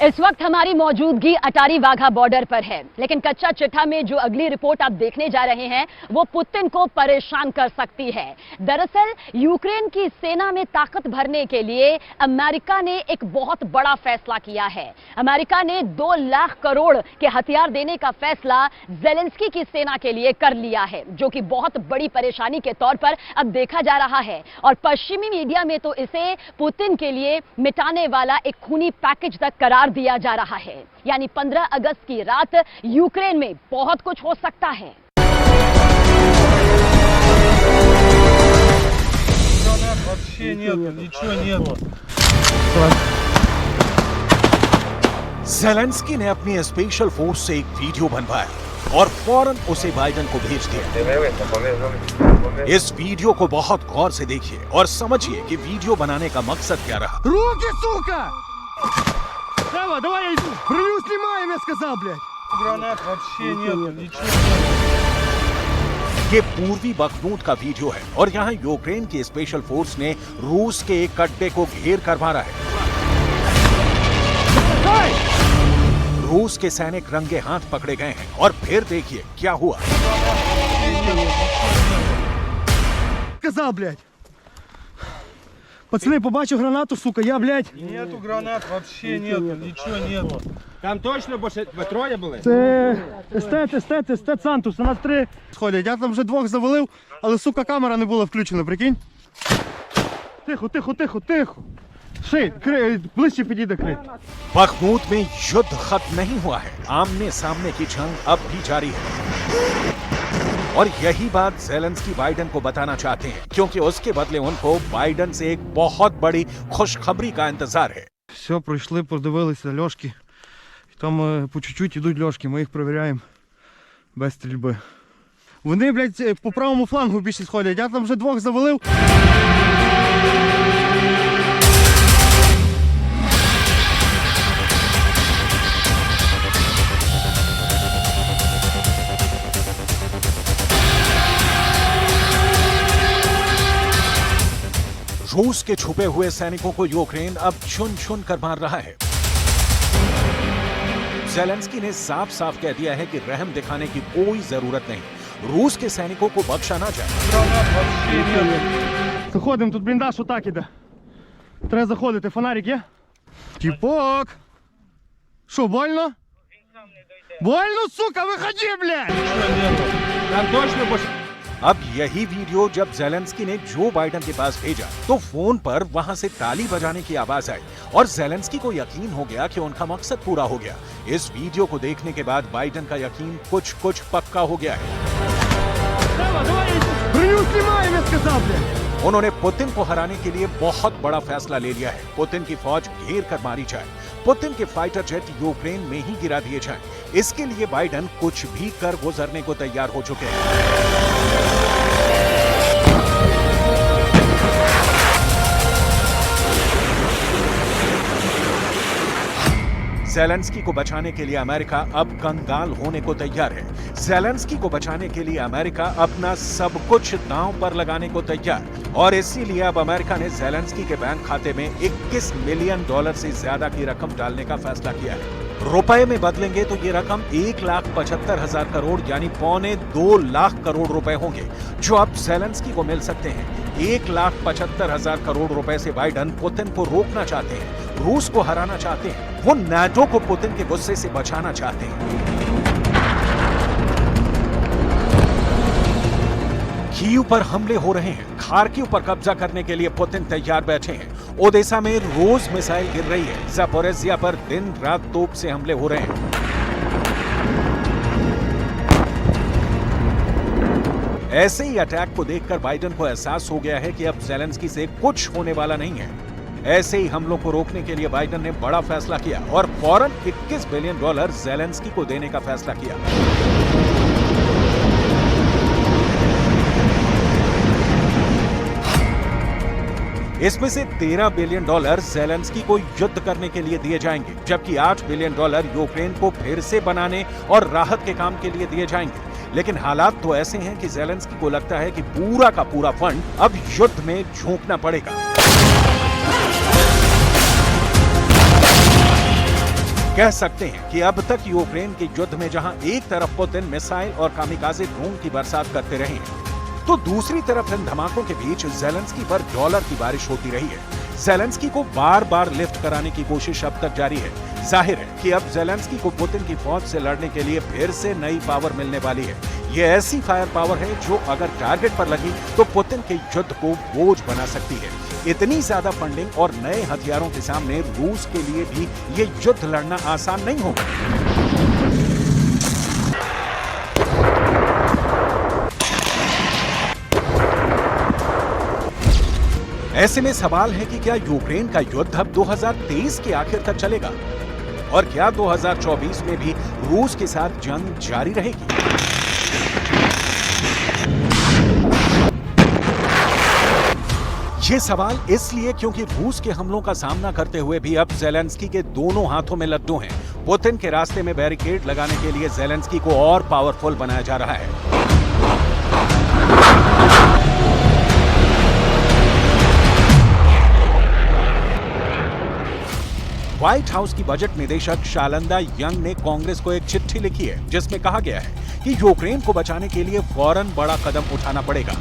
इस वक्त हमारी मौजूदगी अटारी वाघा बॉर्डर पर है, लेकिन कच्चा चिट्ठा में जो अगली रिपोर्ट आप देखने जा रहे हैं वो पुतिन को परेशान कर सकती है। दरअसल यूक्रेन की सेना में ताकत भरने के लिए अमेरिका ने एक बहुत बड़ा फैसला किया है। अमेरिका ने 2 लाख करोड़ के हथियार देने का फैसला ज़ेलेंस्की की सेना के लिए कर लिया है, जो कि बहुत बड़ी परेशानी के तौर पर अब देखा जा रहा है। और पश्चिमी मीडिया में तो इसे पुतिन के लिए मिटाने वाला एक खूनी पैकेज तक करार दिया जा रहा है। यानी 15 अगस्त की रात यूक्रेन में बहुत कुछ हो सकता है। ज़ेलेंस्की ने अपनी स्पेशल फोर्स से एक वीडियो बनवाया और फौरन उसे बाइडेन को भेज दिया। इस वीडियो को बहुत गौर से देखिए और समझिए कि वीडियो बनाने का मकसद क्या रहा। Руки, сука! Давай, я иду. Броню снимаем, я сказал, блядь. Гранат вообще нет, ничего. ये पूर्वी बखमूत का वीडियो है और यहाँ यूक्रेन की स्पेशल फोर्स ने रूस के एक अड्डे को घेर कर मारा है। रूस के सैनिक रंगे हाथ पकड़े गए हैं और फिर देखिए क्या हुआ। Сказал, блядь. Пацаны, побачив гранату, сука, я, блядь. Нету гранат, вообще нету, ничего нету. Там точно більше троє були? Це естет Сантус, у нас 3 сходять. Я там вже 2 завалив, але, сука, камера не була включена, прикинь. Тихо. Шей, ближче підійде, крий. बखमूत में युद्ध खत्म नहीं हुआ है, आमने सामने की जंग अब भी जारी है। और यही बात ज़ेलेंस्की बाइडेन को बताना चाहते हैं, क्योंकि उसके बदले उनको बाइडेन से एक बहुत बड़ी खुशखबरी का इंतजार है। Все, пройшли, подивилися льошки. Там по чуть-чуть ідуть льошки, ми їх перевіряємо без стрільби. Вони, блядь, по правому флангу більше сходять. Я там вже 2 завалив. रूस के छुपे हुए सैनिकों को यूक्रेन अब चुन चुन कर मार रहा है। ज़ेलेंस्की ने साफ साफ कह दिया है कि रहम दिखाने की कोई जरूरत नहीं, रूस के सैनिकों को बख्शा ना जाए। Заходимо, тут бліндаж отак іде. Треба заходити, фонарик є? Тіпок! Що, больно? Больно, сука, виходи, блядь! Там точно більше. अब यही वीडियो जब ज़ेलेंस्की ने जो बाइडेन के पास भेजा तो फोन पर वहां से ताली बजाने की आवाज आई और ज़ेलेंस्की को यकीन हो गया कि उनका मकसद पूरा हो गया। इस वीडियो को देखने के बाद बाइडेन का यकीन कुछ पक्का हो गया है। Броню снимаем, я сказал, блядь! उन्होंने पुतिन को हराने के लिए बहुत बड़ा फैसला ले लिया है। पुतिन की फौज घेर कर मारी जाए, पुतिन के फाइटर जेट यूक्रेन में ही गिरा दिए जाएं। इसके लिए बाइडेन कुछ भी कर गुजरने को तैयार हो चुके हैं। ज़ेलेंस्की को बचाने के लिए अमेरिका अब कंगाल होने को तैयार है। ज़ेलेंस्की को बचाने के लिए अमेरिका अपना सब कुछ दांव पर लगाने को तैयार, और इसीलिए अब अमेरिका ने ज़ेलेंस्की के बैंक खाते में $21 मिलियन से ज्यादा की रकम डालने का फैसला किया है। रुपए में बदलेंगे तो ये रकम 1,75,000 करोड़ यानी 1.25 लाख करोड़ रुपए होंगे, जो अब ज़ेलेंस्की को मिल सकते हैं। 1,75,000 करोड़ रुपए से बाइडेन पुतिन को रोकना चाहते हैं, रूस को हराना चाहते हैं, वो नाटो को पुतिन के गुस्से से बचाना चाहते हैं। कीव पर हमले हो रहे हैं, खार्किव पर कब्जा करने के लिए पुतिन तैयार बैठे हैं, ओदेसा में रोज मिसाइल गिर रही है, ज़पोरिज़िया पर दिन रात तोप से हमले हो रहे हैं। ऐसे ही अटैक को देखकर बाइडेन को एहसास हो गया है कि अब ज़ेलेंस्की से कुछ होने वाला नहीं है। ऐसे ही हमलों को रोकने के लिए बाइडेन ने बड़ा फैसला किया और फौरन $21 बिलियन ज़ेलेंस्की को देने का फैसला किया। इसमें से $13 बिलियन ज़ेलेंस्की को युद्ध करने के लिए दिए जाएंगे, जबकि $8 बिलियन यूक्रेन को फिर से बनाने और राहत के काम के लिए दिए जाएंगे। लेकिन हालात तो ऐसे हैं कि ज़ेलेंस्की को लगता है कि पूरा का पूरा फंड अब युद्ध में झोंकना पड़ेगा। कह सकते हैं कि अब तक यूक्रेन के युद्ध में जहां एक तरफ पुतिन मिसाइल और कामिकाज़े ड्रोन की बरसात करते रहे हैं, तो दूसरी तरफ इन धमाकों के बीच ज़ेलेंस्की पर डॉलर की बारिश होती रही है। ज़ेलेंस्की को बार बार लिफ्ट कराने की कोशिश अब तक जारी है। जाहिर है कि अब ज़ेलेंस्की को पुतिन की फौज से लड़ने के लिए फिर से नई पावर मिलने वाली है। ये ऐसी फायर पावर है जो अगर टारगेट पर लगी तो पुतिन के युद्ध को बोझ बना सकती है। इतनी ज्यादा फंडिंग और नए हथियारों के सामने रूस के लिए भी ये युद्ध लड़ना आसान नहीं होगा। ऐसे में सवाल है कि क्या यूक्रेन का युद्ध अब 2023 के आखिर तक चलेगा और क्या 2024 में भी रूस के साथ जंग जारी रहेगी? ये सवाल इसलिए क्योंकि रूस के हमलों का सामना करते हुए भी अब ज़ेलेंस्की के दोनों हाथों में लड्डू हैं। पुतिन के रास्ते में बैरिकेड लगाने के लिए ज़ेलेंस्की को और पावरफुल बनाया जा रहा है। व्हाइट हाउस की बजट निदेशक शालंदा यंग ने कांग्रेस को एक चिट्ठी लिखी है जिसमें कहा गया है कि यूक्रेन को बचाने के लिए फौरन बड़ा कदम उठाना पड़ेगा।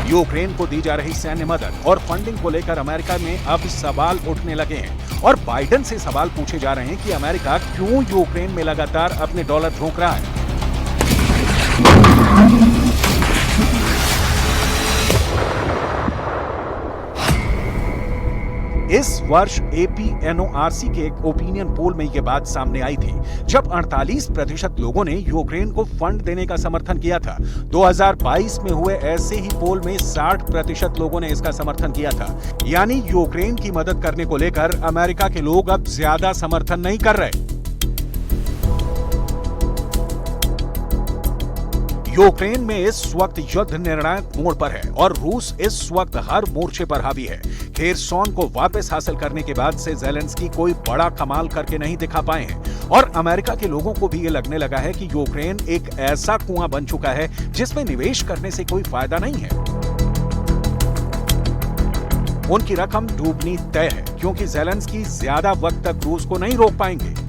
यूक्रेन को दी जा रही सैन्य मदद और फंडिंग को लेकर अमेरिका में अब सवाल उठने लगे हैं और बाइडेन से सवाल पूछे जा रहे हैं कि अमेरिका क्यों यूक्रेन में लगातार अपने डॉलर झोंक रहा है। इस वर्ष APNORC के एक ओपिनियन पोल में यह बात सामने आई थी जब 48% लोगों ने यूक्रेन को फंड देने का समर्थन किया था। 2022 में हुए ऐसे ही पोल में 60% लोगों ने इसका समर्थन किया था। यानी यूक्रेन की मदद करने को लेकर अमेरिका के लोग अब ज्यादा समर्थन नहीं कर रहे। यूक्रेन में इस वक्त युद्ध निर्णायक मोड़ पर है और रूस इस वक्त हर मोर्चे पर हावी है। खेरसोन को वापस हासिल करने के बाद से ज़ेलेंस्की कोई बड़ा कमाल करके नहीं दिखा पाए हैं और अमेरिका के लोगों को भी ये लगने लगा है कि यूक्रेन एक ऐसा कुआं बन चुका है जिसमें निवेश करने से कोई फायदा नहीं है। उनकी रकम डूबनी तय है क्योंकि ज़ेलेंस्की ज्यादा वक्त तक रूस को नहीं रोक पाएंगे।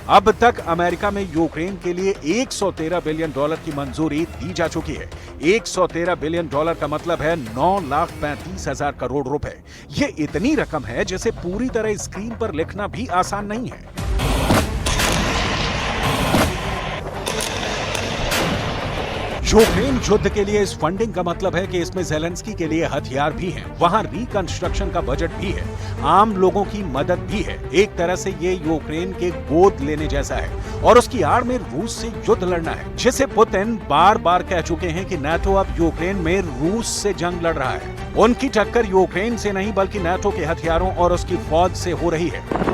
अब तक अमेरिका में यूक्रेन के लिए $113 बिलियन की मंजूरी दी जा चुकी है। $113 बिलियन का मतलब है 9,35,000 करोड़ रुपए। ये इतनी रकम है जिसे पूरी तरह स्क्रीन पर लिखना भी आसान नहीं है। यूक्रेन युद्ध के लिए इस फंडिंग का मतलब है कि इसमें ज़ेलेंस्की के लिए हथियार भी हैं, वहां रिकंस्ट्रक्शन का बजट भी है, आम लोगों की मदद भी है। एक तरह से ये यूक्रेन के गोद लेने जैसा है और उसकी आड़ में रूस से युद्ध लड़ना है, जिसे पुतिन बार बार कह चुके हैं कि नाटो अब यूक्रेन में रूस से जंग लड़ रहा है। उनकी टक्कर यूक्रेन से नहीं बल्कि नाटो के हथियारों और उसकी फौज से हो रही है।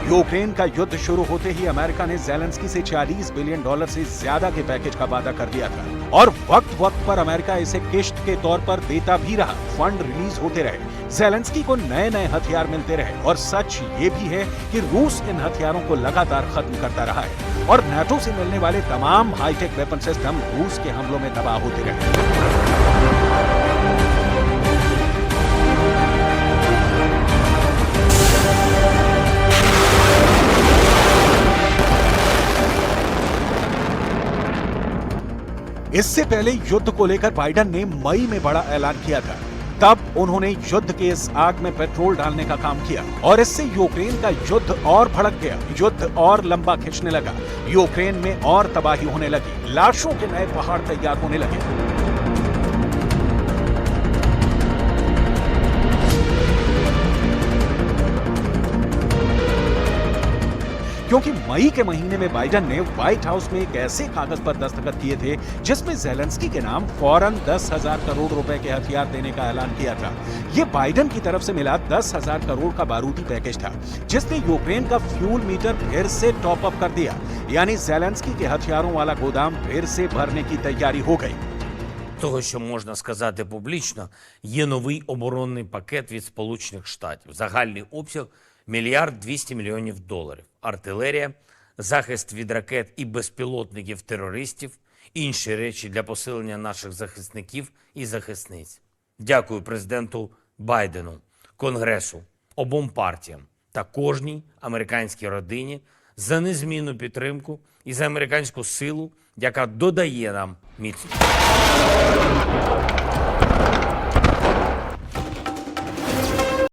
यूक्रेन का युद्ध शुरू होते ही अमेरिका ने ज़ेलेंस्की से $40 बिलियन से ज्यादा के पैकेज का वादा कर दिया था और वक्त वक्त पर अमेरिका इसे किश्त के तौर पर देता भी रहा। फंड रिलीज होते रहे, ज़ेलेंस्की को नए नए हथियार मिलते रहे और सच ये भी है कि रूस इन हथियारों को लगातार खत्म करता रहा है और नाटो से मिलने वाले तमाम हाईटेक वेपन सिस्टम रूस के हमलों में तबाह होते रहे। इससे पहले युद्ध को लेकर बाइडेन ने मई में बड़ा ऐलान किया था। तब उन्होंने युद्ध के इस आग में पेट्रोल डालने का काम किया और इससे यूक्रेन का युद्ध और भड़क गया, युद्ध और लंबा खिंचने लगा, यूक्रेन में और तबाही होने लगी, लाशों के नए पहाड़ तैयार होने लगे। क्योंकि मई के महीने में बाइडेन ने व्हाइट हाउस में एक ऐसे कागज पर दस्तखत किए थे जिसमें ज़ेलेंस्की के नाम फौरन 10,000 करोड़ रुपए के हथियार देने का ऐलान किया था। ये बाइडेन की तरफ से मिला 10,000 करोड़ का बारूदी पैकेज था, जिसने यूक्रेन का फ्यूल मीटर फिर से टॉप अप कर दिया। यानी ज़ेलेंस्की के हथियारों वाला गोदाम फिर से भरने की तैयारी हो गई। Того, що можна сказати публічно, є новий оборонний пакет від Сполучених Штатів. Загальний обсяг – $1 200 мільйонів. Артилерія, захист від ракет і безпілотників терористів, інші речі для посилення наших захисників і захисниць. Дякую президенту Байдену, Конгресу, обом партіям та кожній американській родині за незмінну підтримку і за американську силу, яка додає нам міцності.